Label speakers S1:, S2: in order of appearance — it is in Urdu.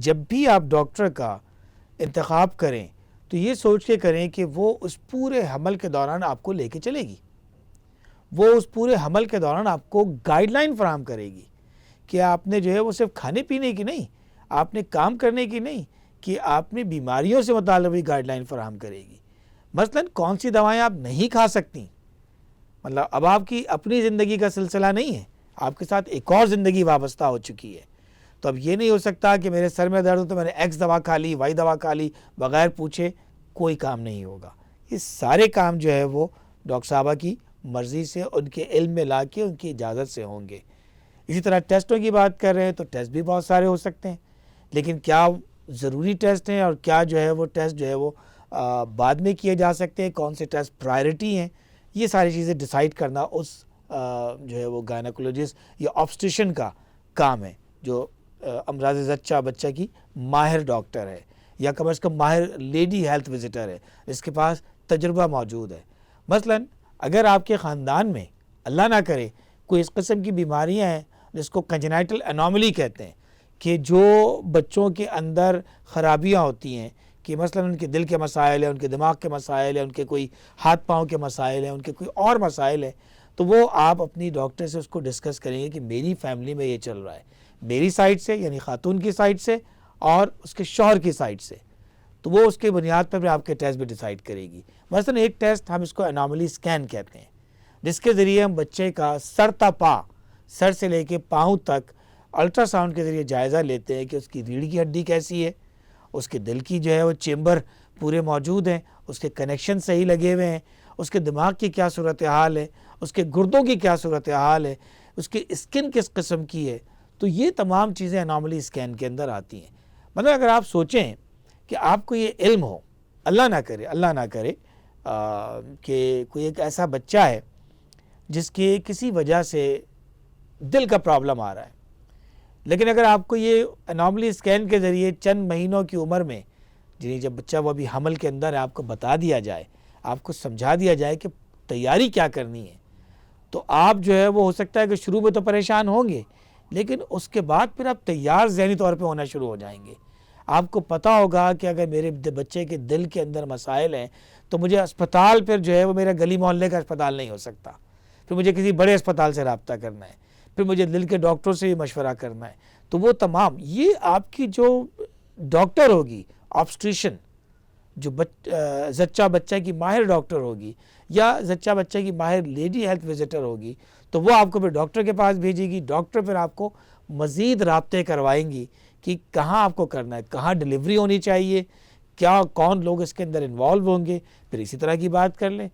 S1: جب بھی آپ ڈاکٹر کا انتخاب کریں تو یہ سوچ کے کریں کہ وہ اس پورے حمل کے دوران آپ کو لے کے چلے گی، وہ اس پورے حمل کے دوران آپ کو گائیڈ لائن فراہم کرے گی کہ آپ نے جو ہے وہ صرف کھانے پینے کی نہیں، آپ نے کام کرنے کی نہیں، کہ آپ نے بیماریوں سے متعلق بھی گائیڈ لائن فراہم کرے گی۔ مثلاً کون سی دوائیں آپ نہیں کھا سکتی، مطلب اب آپ کی اپنی زندگی کا سلسلہ نہیں ہے، آپ کے ساتھ ایک اور زندگی وابستہ ہو چکی ہے، تو اب یہ نہیں ہو سکتا کہ میرے سر میں درد ہو تو میں نے ایکس دوا کھا لی، وائی دوا کھا لی، بغیر پوچھے کوئی کام نہیں ہوگا۔ یہ سارے کام جو ہے وہ ڈاکٹر صاحبہ کی مرضی سے، ان کے علم میں لا کے ان کی اجازت سے ہوں گے۔ اسی طرح ٹیسٹوں کی بات کر رہے ہیں تو ٹیسٹ بھی بہت سارے ہو سکتے ہیں، لیکن کیا ضروری ٹیسٹ ہیں اور کیا جو ہے وہ ٹیسٹ جو ہے وہ بعد میں کیے جا سکتے ہیں، کون سے ٹیسٹ پرائرٹی ہیں، یہ ساری چیزیں ڈیسائیڈ کرنا اس جو ہے وہ گائنیکولوجسٹ یا آبسٹیشن کا کام ہے، جو امراض زچہ بچہ کی ماہر ڈاکٹر ہے یا کم از کم ماہر لیڈی ہیلتھ وزٹر ہے، جس کے پاس تجربہ موجود ہے۔ مثلاً اگر آپ کے خاندان میں اللہ نہ کرے کوئی اس قسم کی بیماریاں ہیں جس کو کنجنائٹل انوملی کہتے ہیں، کہ جو بچوں کے اندر خرابیاں ہوتی ہیں، کہ مثلاً ان کے دل کے مسائل ہیں، ان کے دماغ کے مسائل ہیں، ان کے کوئی ہاتھ پاؤں کے مسائل ہیں، ان کے کوئی اور مسائل ہیں، تو وہ آپ اپنی ڈاکٹر سے اس کو ڈسکس کریں گے کہ میری فیملی میں یہ چل رہا ہے، میری سائڈ سے یعنی خاتون کی سائڈ سے اور اس کے شوہر کی سائڈ سے، تو وہ اس کے بنیاد پر آپ کے ٹیسٹ بھی ڈیسائیڈ کرے گی۔ مثلاً ایک ٹیسٹ ہم اس کو انوملی اسکین کہتے ہیں، جس کے ذریعے ہم بچے کا سر تا پا، سر سے لے کے پاؤں تک الٹرا ساؤنڈ کے ذریعے جائزہ لیتے ہیں کہ اس کی ریڑھ کی ہڈی کیسی ہے، اس کے دل کی جو ہے وہ چیمبر پورے موجود ہیں، اس کے کنیکشن صحیح لگے ہوئے ہیں، اس کے دماغ کی کیا صورتحال ہے، اس کے گردوں کی کیا صورتحال ہے، اس کی اسکن کس قسم کی ہے، تو یہ تمام چیزیں انوملی اسکین کے اندر آتی ہیں۔ مطلب اگر آپ سوچیں کہ آپ کو یہ علم ہو، اللہ نہ کرے کہ کوئی ایک ایسا بچہ ہے جس کے کسی وجہ سے دل کا پرابلم آ رہا ہے، لیکن اگر آپ کو یہ انوملی اسکین کے ذریعے چند مہینوں کی عمر میں، جب بچہ وہ ابھی حمل کے اندر ہے، آپ کو بتا دیا جائے، آپ کو سمجھا دیا جائے کہ تیاری کیا کرنی ہے، تو آپ جو ہے وہ ہو سکتا ہے کہ شروع میں تو پریشان ہوں گے، لیکن اس کے بعد پھر آپ تیار ذہنی طور پہ ہونا شروع ہو جائیں گے۔ آپ کو پتہ ہوگا کہ اگر میرے بچے کے دل کے اندر مسائل ہیں تو مجھے اسپتال پھر جو ہے وہ میرا گلی محلے کا اسپتال نہیں ہو سکتا، پھر مجھے کسی بڑے اسپتال سے رابطہ کرنا ہے، پھر مجھے دل کے ڈاکٹر سے بھی مشورہ کرنا ہے، تو وہ تمام یہ آپ کی جو ڈاکٹر ہوگی آبسٹریشن، جو زچہ بچہ کی ماہر ڈاکٹر ہوگی یا زچہ بچہ کی ماہر لیڈی ہیلتھ وزٹر ہوگی، تو وہ آپ کو پھر ڈاکٹر کے پاس بھیجے گی، ڈاکٹر پھر آپ کو مزید رابطے کروائیں گی کہ کہاں آپ کو کرنا ہے، کہاں ڈیلیوری ہونی چاہیے، کیا کون لوگ اس کے اندر انوالو ہوں گے، پھر اسی طرح کی بات کر لیں۔